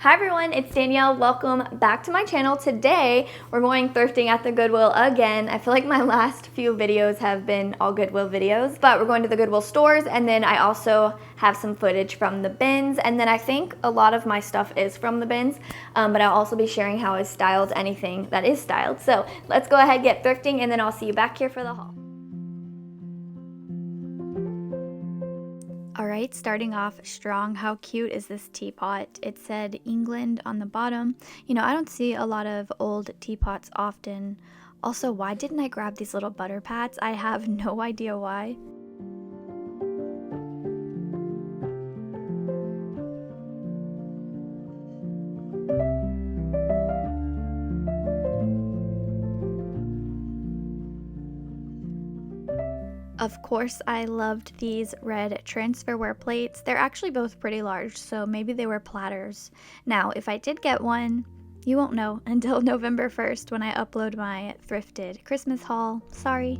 Hi everyone, it's Danielle. Welcome back to my channel. Today we're going thrifting at the Goodwill again. I feel like my last few videos have been all Goodwill videos, but we're going to the Goodwill stores, and then I also have some footage from the bins, and then I think a lot of my stuff is from the bins, but I'll also be sharing how I styled anything that is styled. So let's go ahead, get thrifting, and then I'll see you back here for the haul. Alright, starting off strong. How cute is this teapot? It said England on the bottom. You know, I don't see a lot of old teapots often. Also, why didn't I grab these little butter pats? I have no idea why. Of course, I loved these red transferware plates. They're actually both pretty large, so maybe they were platters. Now, if I did get one, you won't know until November 1st when I upload my thrifted Christmas haul. Sorry.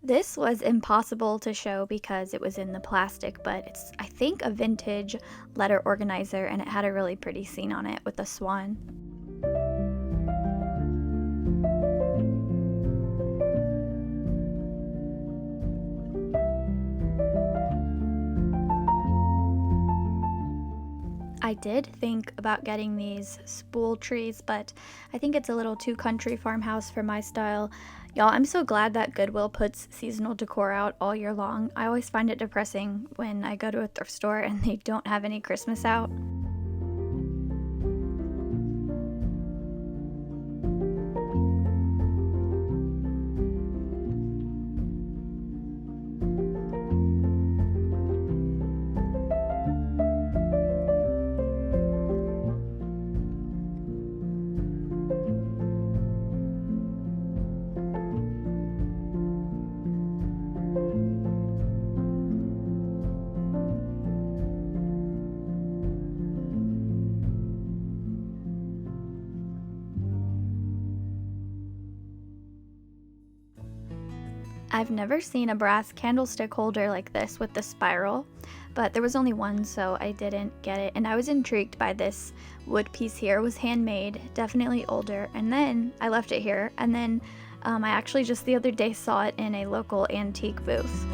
This was impossible to show because it was in the plastic, but it's, I think, a vintage letter organizer, and it had a really pretty scene on it with a swan. I did think about getting these spool trees, but I think it's a little too country farmhouse for my style. Y'all, I'm so glad that Goodwill puts seasonal decor out all year long. I always find it depressing when I go to a thrift store and they don't have any Christmas out. I've never seen a brass candlestick holder like this with the spiral, but there was only one, so I didn't get it. And I was intrigued by this wood piece here. It was handmade, definitely older, and then I left it here, and then I actually just the other day saw it in a local antique booth.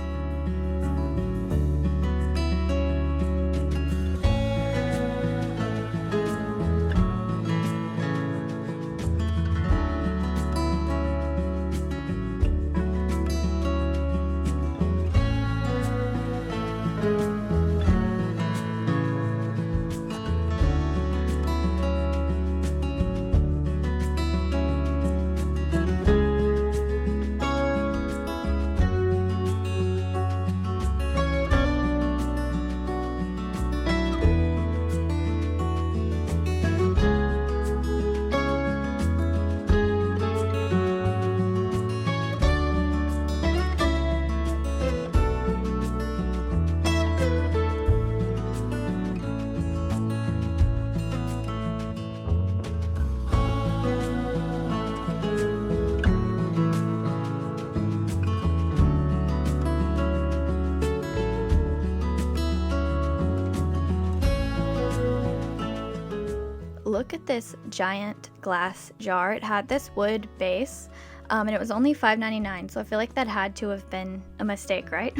Look at this giant glass jar. It had this wood base, and it was only $5.99, so I feel like that had to have been a mistake, right?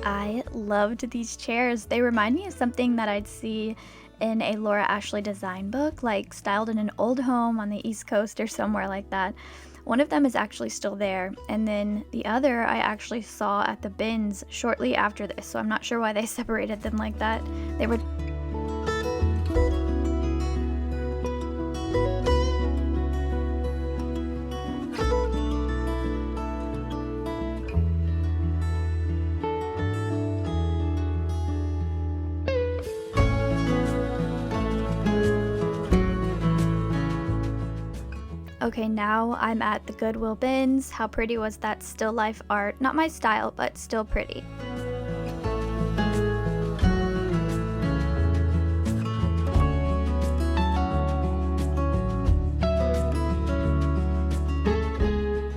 I loved these chairs. They remind me of something that I'd see in a Laura Ashley design book, like styled in an old home on the East Coast or somewhere like that. One of them is actually still there, and then the other I actually saw at the bins shortly after this, so I'm not sure why they separated them like that. They were Okay, now I'm at the Goodwill bins. How pretty was that still life art? Not my style, but still pretty.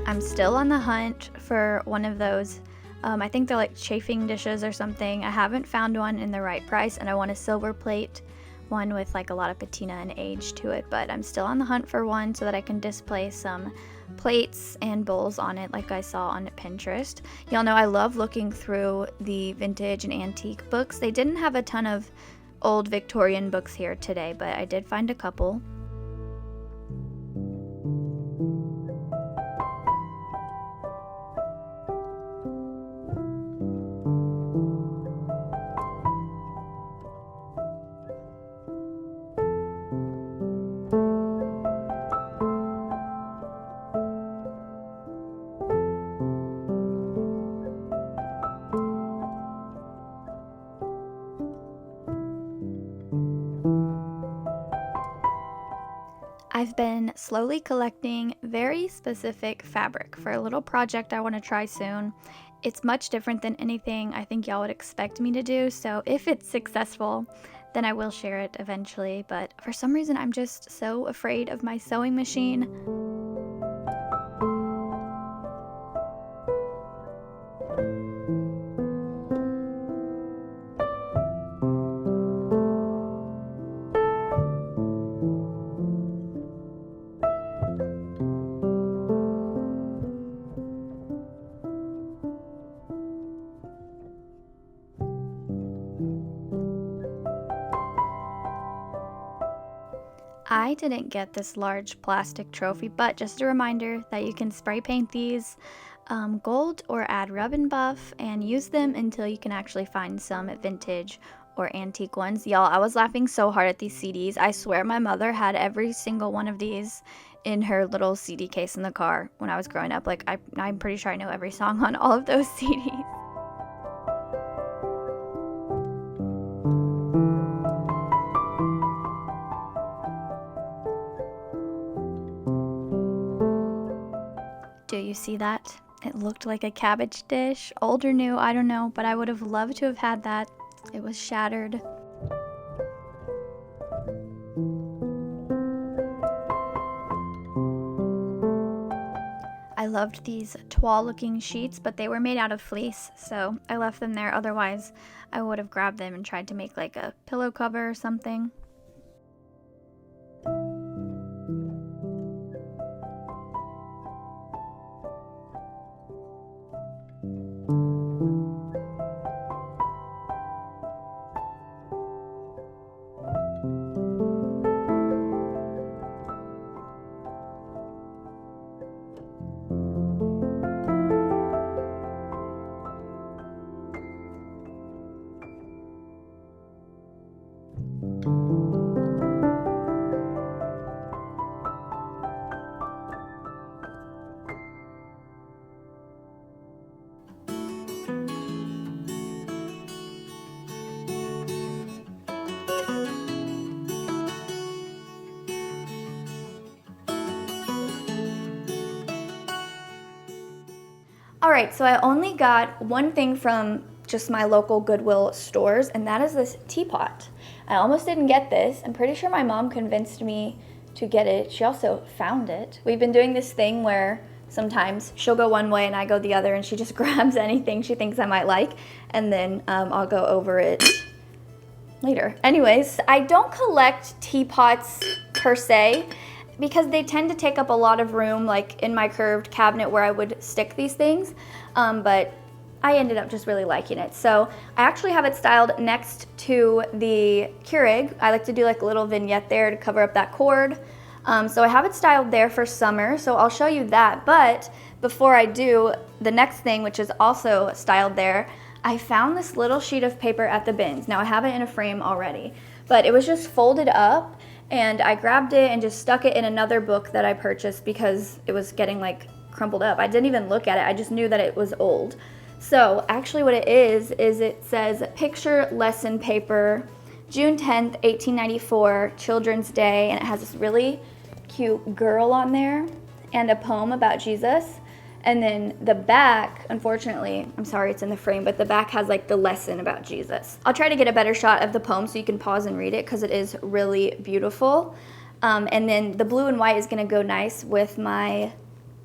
I'm still on the hunt for one of those. I think they're like chafing dishes or something. I haven't found one in the right price, and I want a silver plate one with like a lot of patina and age to it, but I'm still on the hunt for one so that I can display some plates and bowls on it like I saw on Pinterest. Y'all know I love looking through the vintage and antique books. They didn't have a ton of old Victorian books here today, but I did find a couple. I've been slowly collecting very specific fabric for a little project I want to try soon. It's much different than anything I think y'all would expect me to do, so if it's successful, then I will share it eventually, but for some reason I'm just so afraid of my sewing machine. I didn't get this large plastic trophy, but just a reminder that you can spray paint these gold or add rub and buff and use them until you can actually find some vintage or antique ones. Y'all, I was laughing so hard at these CDs. I swear my mother had every single one of these in her little CD case in the car when I was growing up. Like, I'm pretty sure I know every song on all of those CDs. Do you see that? It looked like a cabbage dish. Old or new, I don't know, but I would have loved to have had that. It was shattered. I loved these toile looking sheets, but they were made out of fleece, so I left them there. Otherwise, I would have grabbed them and tried to make like a pillow cover or something. Alright, so I only got one thing from just my local Goodwill stores, and that is this teapot. I almost didn't get this. I'm pretty sure my mom convinced me to get it. She also found it. We've been doing this thing where sometimes she'll go one way and I go the other, and she just grabs anything she thinks I might like, and then I'll go over it later. Anyways, I don't collect teapots per se, because they tend to take up a lot of room, like in my curved cabinet where I would stick these things, but I ended up just really liking it. So I actually have it styled next to the Keurig. I like to do like a little vignette there to cover up that cord. So I have it styled there for summer, so I'll show you that. But before I do, the next thing, which is also styled there, I found this little sheet of paper at the bins. Now I have it in a frame already, but it was just folded up, and I grabbed it and just stuck it in another book that I purchased because it was getting like crumpled up. I didn't even look at it, I just knew that it was old. So actually what it is it says picture lesson paper, June 10th, 1894, Children's Day, and it has this really cute girl on there and a poem about Jesus. And then the back, unfortunately, I'm sorry it's in the frame, but the back has like the lesson about Jesus. I'll try to get a better shot of the poem so you can pause and read it because it is really beautiful. And then the blue and white is gonna go nice with my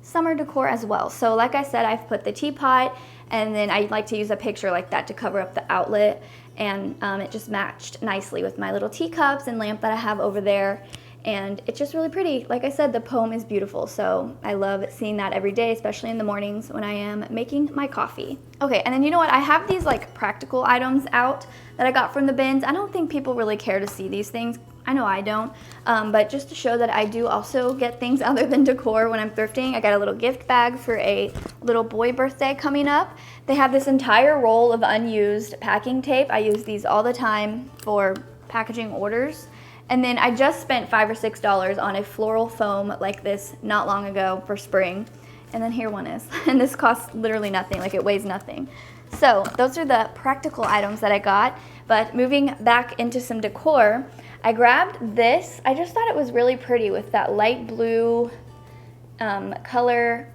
summer decor as well. So like I said, I've put the teapot, and then I like to use a picture like that to cover up the outlet, and it just matched nicely with my little teacups and lamp that I have over there. And it's just really pretty. Like I said, the poem is beautiful, so I love seeing that every day, especially in the mornings when I am making my coffee. Okay, and then you know what? I have these like practical items out that I got from the bins. I don't think people really care to see these things. I know I don't, but just to show that I do also get things other than decor when I'm thrifting. I got a little gift bag for a little boy birthday coming up. They have this entire roll of unused packing tape. I use these all the time for packaging orders. And then I just spent $5 or $6 on a floral foam like this not long ago for spring. And then here one is. And this costs literally nothing, like it weighs nothing. So those are the practical items that I got. But moving back into some decor, I grabbed this. I just thought it was really pretty with that light blue color.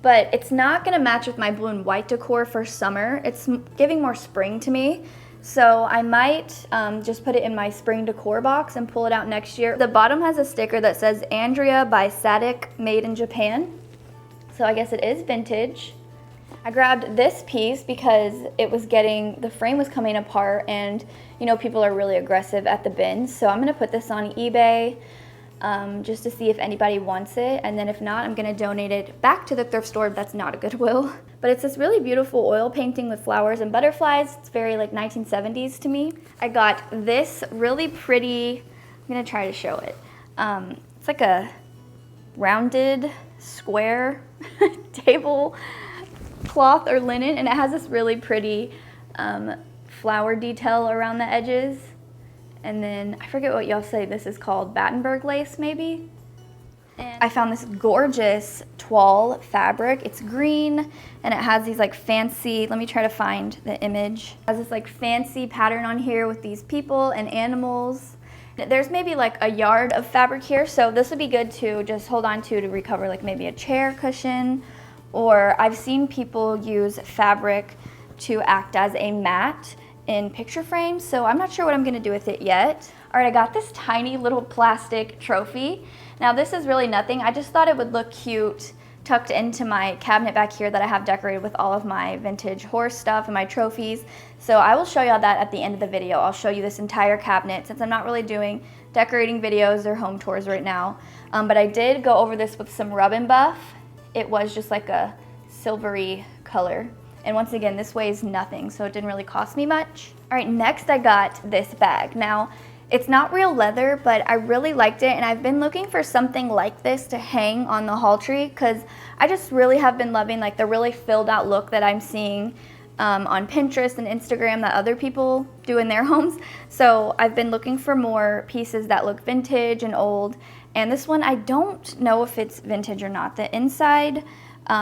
But it's not gonna match with my blue and white decor for summer. It's giving more spring to me. So I might just put it in my spring decor box and pull it out next year. The bottom has a sticker that says Andrea by Sadik, made in Japan. So I guess it is vintage. I grabbed this piece because it was the frame was coming apart, and you know, people are really aggressive at the bins. So I'm gonna put this on eBay just to see if anybody wants it. And then if not, I'm gonna donate it back to the thrift store that's not a Goodwill. But it's this really beautiful oil painting with flowers and butterflies. It's very like 1970s to me. I got this really pretty, I'm gonna try to show it. It's like a rounded square table cloth or linen, and it has this really pretty flower detail around the edges. And then I forget what y'all say this is called, Battenberg lace maybe? And I found this gorgeous toile fabric. It's green and it has these like fancy, let me try to find the image. It has this like fancy pattern on here with these people and animals. There's maybe like a yard of fabric here, so this would be good to just hold on to recover like maybe a chair cushion, or I've seen people use fabric to act as a mat in picture frames, so I'm not sure what I'm gonna do with it yet. All right, I got this tiny little plastic trophy. Now this is really nothing. I just thought it would look cute tucked into my cabinet back here that I have decorated with all of my vintage horse stuff and my trophies. So I will show y'all that at the end of the video. I'll show you this entire cabinet since I'm not really doing decorating videos or home tours right now. But I did go over this with some Rub and Buff. It was just like a silvery color. And once again, this weighs nothing, so it didn't really cost me much. All right, next I got this bag. Now, it's not real leather, but I really liked it, and I've been looking for something like this to hang on the hall tree because I just really have been loving like the really filled out look that I'm seeing on Pinterest and Instagram that other people do in their homes. So I've been looking for more pieces that look vintage and old, and this one, I don't know if it's vintage or not. The inside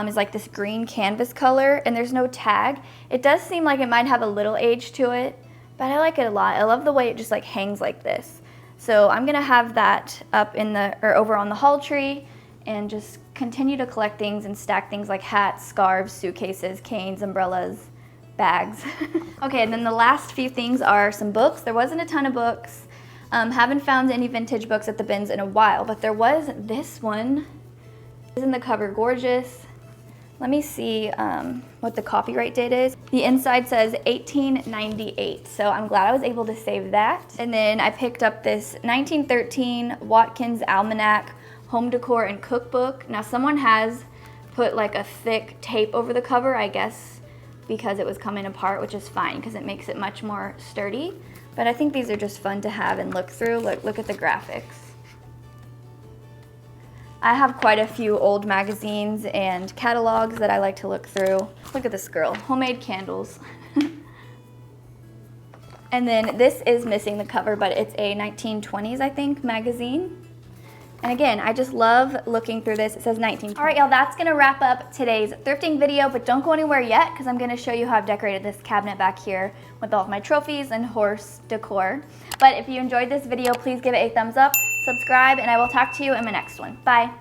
is like this green canvas color, and there's no tag. It does seem like it might have a little age to it, but I like it a lot. I love the way it just like hangs like this. So I'm gonna have that up in over on the hall tree and just continue to collect things and stack things like hats, scarves, suitcases, canes, umbrellas, bags. Okay, and then the last few things are some books. There wasn't a ton of books. Haven't found any vintage books at the bins in a while, but there was this one. Isn't the cover gorgeous? Let me see what the copyright date is. The inside says 1898, so I'm glad I was able to save that. And then I picked up this 1913 Watkins Almanac Home Decor and Cookbook. Now someone has put like a thick tape over the cover, I guess because it was coming apart, which is fine because it makes it much more sturdy. But I think these are just fun to have and look through. Look at the graphics. I have quite a few old magazines and catalogs that I like to look through. Look at this girl, homemade candles. And then this is missing the cover, but it's a 1920s, I think, magazine. And again, I just love looking through this. It says 1920. All right, y'all, that's gonna wrap up today's thrifting video, but don't go anywhere yet because I'm gonna show you how I've decorated this cabinet back here with all of my trophies and horse decor. But if you enjoyed this video, please give it a thumbs up, subscribe, and I will talk to you in my next one. Bye.